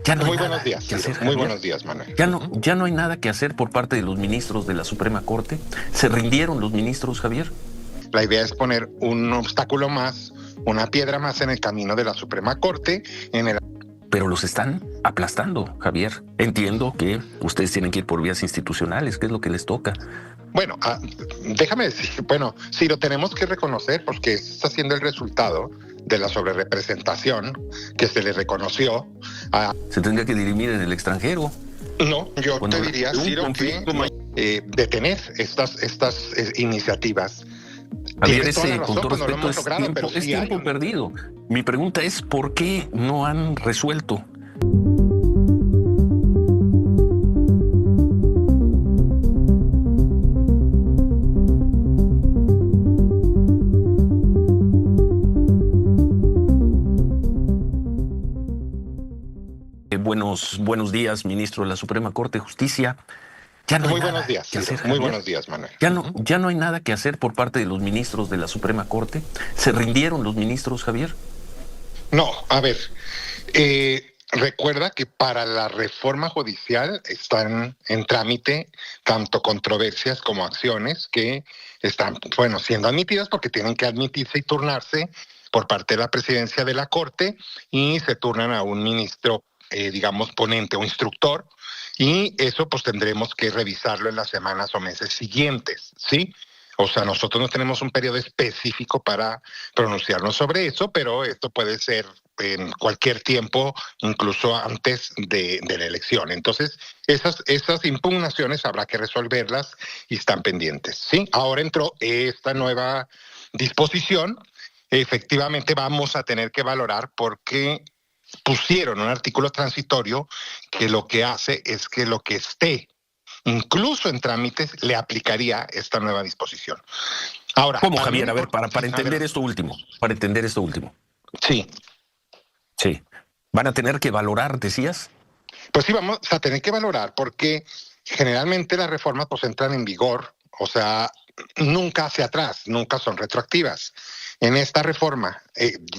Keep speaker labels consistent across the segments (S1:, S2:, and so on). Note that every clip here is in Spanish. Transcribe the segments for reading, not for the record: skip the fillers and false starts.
S1: Ya no hay
S2: Muy buenos
S1: nada
S2: días,
S1: que hacer,
S2: Ciro. Muy
S1: Javier.
S2: buenos días, Manuel.
S1: Ya no hay nada que hacer por parte de los ministros de la Suprema Corte. ¿Se rindieron los ministros, Javier?
S2: La idea es poner un obstáculo más, una piedra más en el camino de la Suprema Corte, en el...
S1: Pero los están aplastando, Javier. Entiendo que ustedes tienen que ir por vías institucionales, que es lo que les toca.
S2: Bueno, déjame decir, bueno, sí lo tenemos que reconocer porque está siendo el resultado de la sobrerepresentación que se le reconoció a...
S1: Se tendría que dirimir en el extranjero.
S2: No, yo
S1: Cuando
S2: te diría, Ciro, que detener estas iniciativas.
S1: Javier,
S2: Tienes toda la
S1: ese, con
S2: razón,
S1: todo
S2: pues no lo
S1: respeto,
S2: hemos logrado, pero
S1: es
S2: sí hay
S1: tiempo
S2: un...
S1: perdido. Mi pregunta es, ¿por qué no han resuelto? Buenos días, ministro de la Suprema Corte de Justicia. Ya no hay
S2: Muy buenos
S1: nada
S2: días,
S1: que
S2: Ciro.
S1: hacer,
S2: Muy
S1: Javier.
S2: buenos días, Manuel.
S1: Ya no hay nada que hacer por parte de los ministros de la Suprema Corte. ¿Se rindieron los ministros, Javier?
S2: No, a ver, recuerda que para la reforma judicial están en trámite tanto controversias como acciones que están, bueno, siendo admitidas porque tienen que admitirse y turnarse por parte de la presidencia de la Corte y se turnan a un ministro, digamos, ponente o instructor, y eso pues tendremos que revisarlo en las semanas o meses siguientes, ¿sí? O sea, nosotros no tenemos un periodo específico para pronunciarnos sobre eso, pero esto puede ser en cualquier tiempo, incluso antes de la elección. Entonces, esas impugnaciones habrá que resolverlas y están pendientes, ¿sí? Ahora entró esta nueva disposición. Efectivamente, vamos a tener que valorar porque pusieron un artículo transitorio que lo que hace es que lo que esté incluso en trámites le aplicaría esta nueva disposición. Ahora,
S1: ¿Cómo,
S2: también
S1: Javier? A ver, para entender esto último,
S2: sí,
S1: Sí. ¿Van a tener que valorar, decías?
S2: pues sí vamos a tener que valorar porque generalmente las reformas pues entran en vigor, o sea, nunca hacia atrás, nunca son retroactivas. En esta reforma,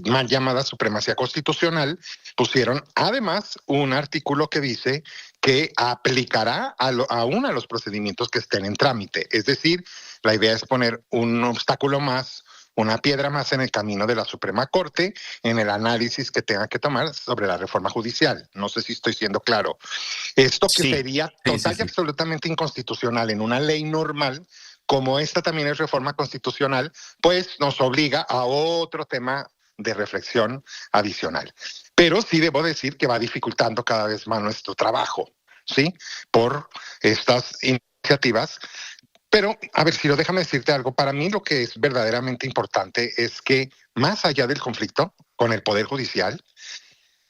S2: mal llamada supremacía constitucional, pusieron además un artículo que dice que aplicará aún a los procedimientos que estén en trámite. Es decir, la idea es poner un obstáculo más, una piedra más en el camino de la Suprema Corte en el análisis que tenga que tomar sobre la reforma judicial. No sé si estoy siendo claro. Esto que
S1: Sí,
S2: sería
S1: sí, sí,
S2: total y
S1: sí.
S2: absolutamente inconstitucional en una ley normal, como esta también es reforma constitucional, pues nos obliga a otro tema de reflexión adicional. Pero sí debo decir que va dificultando cada vez más nuestro trabajo, ¿sí? Por estas iniciativas. Pero, a ver, si lo déjame decirte algo, para mí lo que es verdaderamente importante es que más allá del conflicto con el Poder Judicial,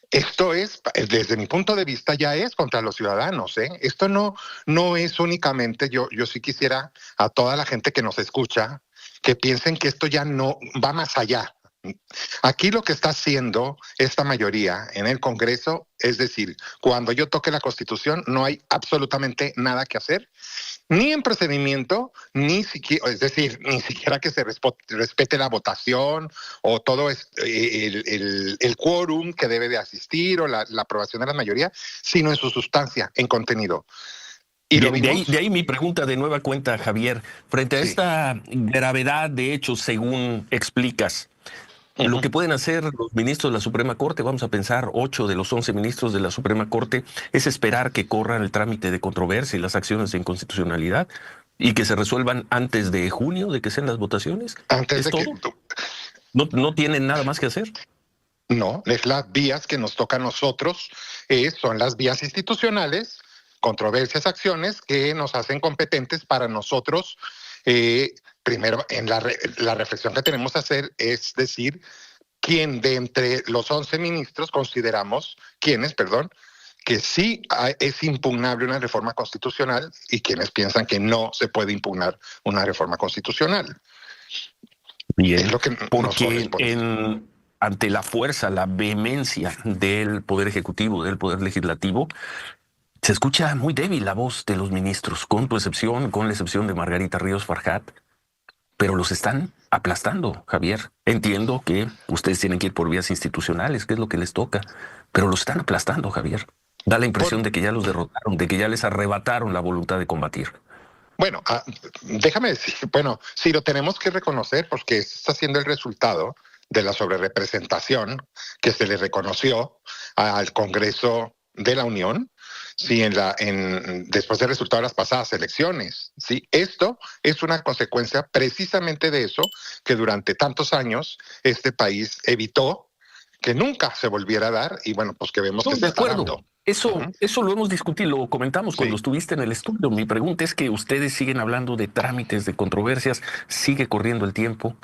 S2: esto es, desde mi punto de vista, ya es contra los ciudadanos, ¿eh? Esto no es únicamente, yo sí quisiera a toda la gente que nos escucha que piensen que esto ya no va más allá. Aquí lo que está haciendo esta mayoría en el Congreso, es decir, cuando yo toque la Constitución, no hay absolutamente nada que hacer, ni en procedimiento, ni siquiera, es decir, ni siquiera que se respete la votación o todo el quórum que debe de asistir o la aprobación de la mayoría, sino en su sustancia, en contenido. Y lo
S1: Bien,
S2: vimos,
S1: de ahí mi pregunta de nueva cuenta, Javier. Frente a
S2: sí.
S1: esta gravedad de hechos, según explicas, lo
S2: Uh-huh.
S1: que pueden hacer los ministros de la Suprema Corte, vamos a pensar 8 de los 11 ministros de la Suprema Corte, es esperar que corran el trámite de controversia y las acciones de inconstitucionalidad y que se resuelvan antes de junio, de que sean las votaciones.
S2: Antes
S1: ¿Es
S2: de que
S1: todo? No tienen nada más que hacer?
S2: no, es las vías que nos toca a nosotros, son las vías institucionales, controversias, acciones que nos hacen competentes para nosotros. Primero, en la reflexión que tenemos que hacer es decir, quién de entre los 11 ministros consideramos, quiénes, perdón, que sí es impugnable una reforma constitucional y quienes piensan que no se puede impugnar una reforma constitucional. Es
S1: Bien,
S2: lo que nos
S1: porque
S2: corresponde.
S1: ante la fuerza, la vehemencia del Poder Ejecutivo, del Poder Legislativo, se escucha muy débil la voz de los ministros, con tu excepción, con la excepción de Margarita Ríos Farjat, pero los están aplastando, Javier. Entiendo que ustedes tienen que ir por vías institucionales, que es lo que les toca, pero los están aplastando, Javier. Da la impresión de que ya los derrotaron, de que ya les arrebataron la voluntad de combatir.
S2: Bueno, déjame decir, bueno, sí lo tenemos que reconocer porque está siendo el resultado de la sobrerepresentación que se le reconoció al Congreso de la Unión, sí, después del resultado de las pasadas elecciones. Sí, esto es una consecuencia precisamente de eso que durante tantos años este país evitó que nunca se volviera a dar y bueno, pues que vemos que se está dando.
S1: Eso lo hemos discutido, lo comentamos cuando
S2: Sí.
S1: estuviste en el estudio. Mi pregunta es que ustedes siguen hablando de trámites, de controversias, sigue corriendo el tiempo,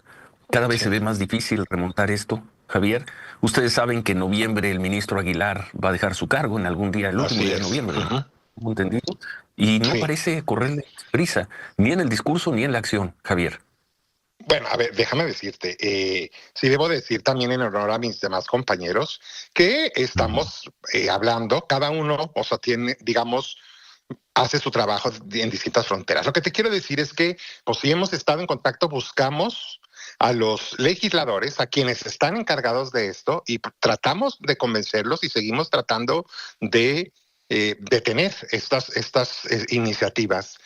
S1: cada vez
S2: Sí.
S1: se ve más difícil remontar esto. Javier, ustedes saben que en noviembre el ministro Aguilar va a dejar su cargo en algún día, el último
S2: Así
S1: día de
S2: es.
S1: noviembre, ¿no? ¿Entendido? Y no
S2: Sí.
S1: parece correrle prisa, ni en el discurso ni en la acción, Javier.
S2: Bueno, a ver, déjame decirte, sí debo decir también en honor a mis demás compañeros que estamos hablando, cada uno, o sea, tiene, digamos, hace su trabajo en distintas fronteras. Lo que te quiero decir es que, pues si hemos estado en contacto, buscamos a los legisladores, a quienes están encargados de esto, y tratamos de convencerlos y seguimos tratando de detener estas iniciativas.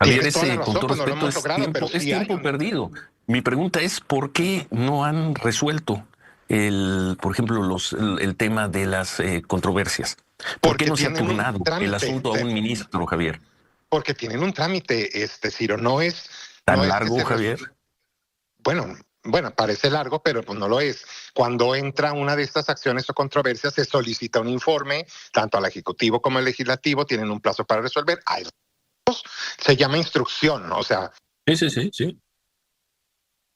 S1: Javier,
S2: Tienes toda la
S1: con
S2: razón,
S1: todo
S2: pues no lo
S1: respeto,
S2: hemos logrado, pero
S1: es
S2: sí hay
S1: tiempo perdido. Mi pregunta es, ¿por qué no han resuelto por ejemplo, el tema de las controversias? ¿Por qué
S2: porque
S1: no se ha
S2: tienen un
S1: turnado el
S2: trámite,
S1: asunto a un ministro, Javier?
S2: porque tienen un trámite, Ciro, no
S1: ¿Tan
S2: es que
S1: largo, Javier?
S2: bueno, parece largo, pero pues no lo es. Cuando entra una de estas acciones o controversias, se solicita un informe, tanto al Ejecutivo como al Legislativo, tienen un plazo para resolver. Se llama instrucción, o sea.
S1: Sí.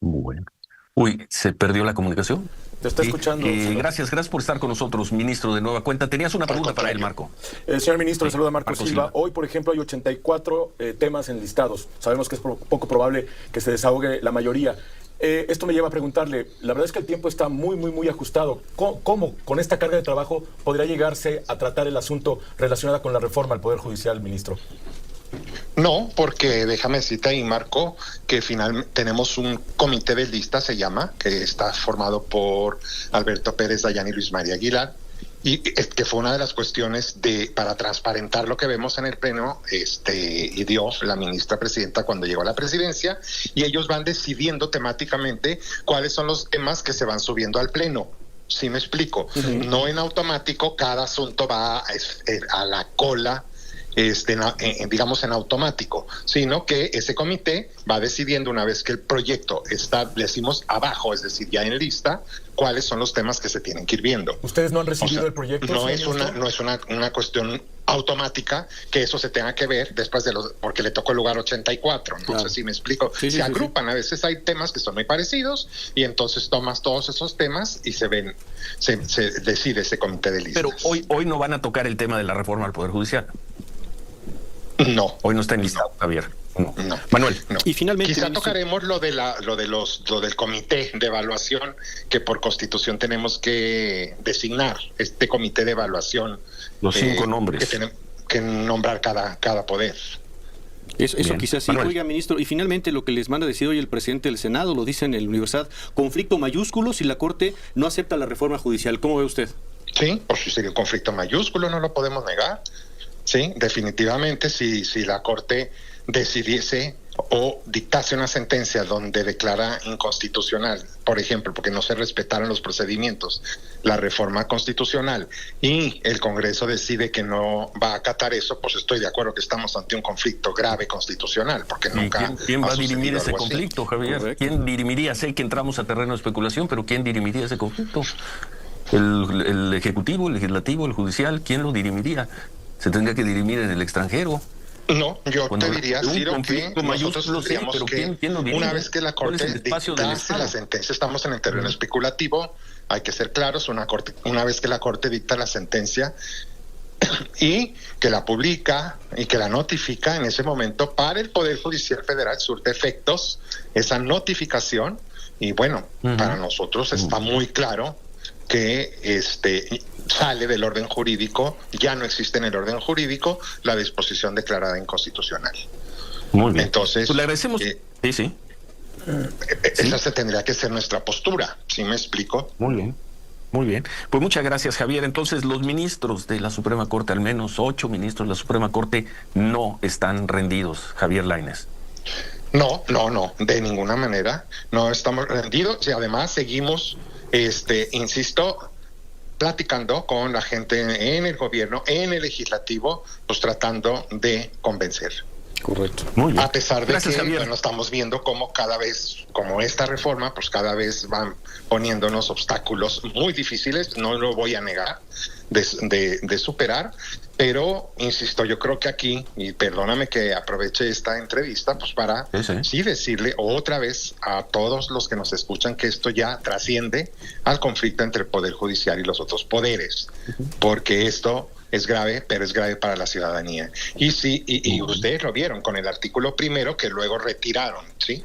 S1: Bueno. Uy, ¿se perdió la comunicación?
S3: Te está escuchando.
S1: Gracias por estar con nosotros, ministro, de nueva cuenta. Tenías una pregunta para él, Marco.
S3: Señor ministro, le saluda Marco
S1: Marco
S3: Silva.
S1: Silva.
S3: Hoy, por ejemplo, hay 84 temas enlistados. Sabemos que es poco probable que se desahogue la mayoría. Esto me lleva a preguntarle, la verdad es que el tiempo está muy ajustado. ¿Cómo con esta carga de trabajo podría llegarse a tratar el asunto relacionado con la reforma al Poder Judicial, ministro?
S2: No, porque déjame decirte ahí, Marco, que finalmente tenemos un comité de lista, se llama, que está formado por Alberto Pérez Dayán y Luis María Aguilar, y que fue una de las cuestiones para transparentar lo que vemos en el Pleno, y dio la ministra presidenta cuando llegó a la presidencia, y ellos van decidiendo temáticamente cuáles son los temas que se van subiendo al Pleno. ¿Sí me explico? No en automático, cada asunto va a la cola, digamos en automático, sino que ese comité va decidiendo una vez que el proyecto está, decimos abajo, es decir, ya en lista, cuáles son los temas que se tienen que ir viendo.
S3: ¿Ustedes no han recibido el proyecto?
S2: No es una cuestión automática que eso se tenga que ver después porque le tocó el lugar 84, no sé si me explico. Se agrupan, a veces hay temas que son muy parecidos y entonces tomas todos esos temas y se decide ese comité de listas.
S1: Pero hoy no van a tocar el tema de la reforma al Poder Judicial.
S2: No.
S1: Hoy no está enlistado, Javier.
S2: No.
S1: Manuel.
S2: No.
S4: Y finalmente,
S2: quizá tocaremos lo del comité de evaluación que por constitución tenemos que designar, este comité de evaluación.
S1: Los 5 nombres.
S2: Que tenemos que nombrar cada poder.
S4: Eso quizás sí.
S1: Manuel.
S4: Oiga, ministro, y finalmente lo que les manda decir hoy el presidente del Senado, lo dice en el Universal, conflicto mayúsculo si la Corte no acepta la reforma judicial. ¿Cómo ve usted?
S2: Sí, por si sería un conflicto mayúsculo, no lo podemos negar. Sí, definitivamente, si la Corte decidiese o dictase una sentencia donde declara inconstitucional, por ejemplo, porque no se respetaron los procedimientos, la reforma constitucional, y el Congreso decide que no va a acatar eso, pues estoy de acuerdo que estamos ante un conflicto grave constitucional, porque nunca.
S1: ¿Quién va a dirimir ese
S2: algo así.
S1: conflicto, Javier?
S4: Correcto.
S1: ¿Quién dirimiría? Sé que entramos a terreno de especulación, pero ¿quién dirimiría ese conflicto? ¿El Ejecutivo, el Legislativo, el Judicial? ¿Quién lo dirimiría? ¿Se tendría que dirimir en el extranjero?
S2: No, yo te diría, Ciro, que nosotros tendríamos
S1: pero
S2: que,
S1: ¿quién lo dirige?
S2: una vez que la
S1: ¿Cuál es
S2: Corte
S1: el espacio del
S2: dictase
S1: Estado?
S2: la sentencia, estamos en el terreno especulativo, hay que ser claros, una vez que la Corte dicta la sentencia y que la publica y que la notifica en ese momento para el Poder Judicial Federal, surte efectos esa notificación, y bueno, para nosotros está muy claro que sale del orden jurídico, ya no existe en el orden jurídico la disposición declarada inconstitucional.
S1: Muy bien.
S2: Entonces,
S1: pues le agradecemos.
S2: esa se tendría que ser nuestra postura, ¿sí me explico?
S1: Muy bien. Muy bien. Pues muchas gracias, Javier. Entonces, los ministros de la Suprema Corte, al menos 8 ministros de la Suprema Corte, no están rendidos, Javier Lainez.
S2: No, de ninguna manera. No estamos rendidos y además seguimos, insisto, platicando con la gente en el gobierno, en el legislativo, pues tratando de convencer.
S3: Correcto.
S1: Muy bien.
S2: A pesar de
S1: Gracias,
S2: que
S1: Javier.
S2: bueno, estamos viendo cómo cada vez, como esta reforma, pues cada vez van poniéndonos obstáculos muy difíciles, no lo voy a negar, de superar, pero insisto, yo creo que aquí, y perdóname que aproveche esta entrevista, pues para sí decirle otra vez a todos los que nos escuchan que esto ya trasciende al conflicto entre el Poder Judicial y los otros poderes, porque esto es grave, pero es grave para la ciudadanía. Y sí, y ustedes lo vieron con el artículo primero que luego retiraron, ¿sí?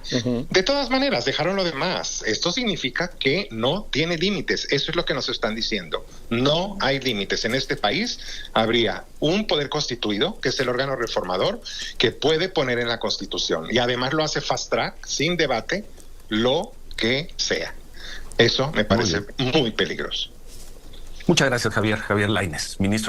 S2: De todas maneras, dejaron lo demás. Esto significa que no tiene límites. Eso es lo que nos están diciendo. No hay límites. En este país habría un poder constituido, que es el órgano reformador, que puede poner en la Constitución. Y además lo hace fast track, sin debate, lo que sea. Eso me parece muy peligroso.
S1: Muchas gracias, Javier Lainez, ministro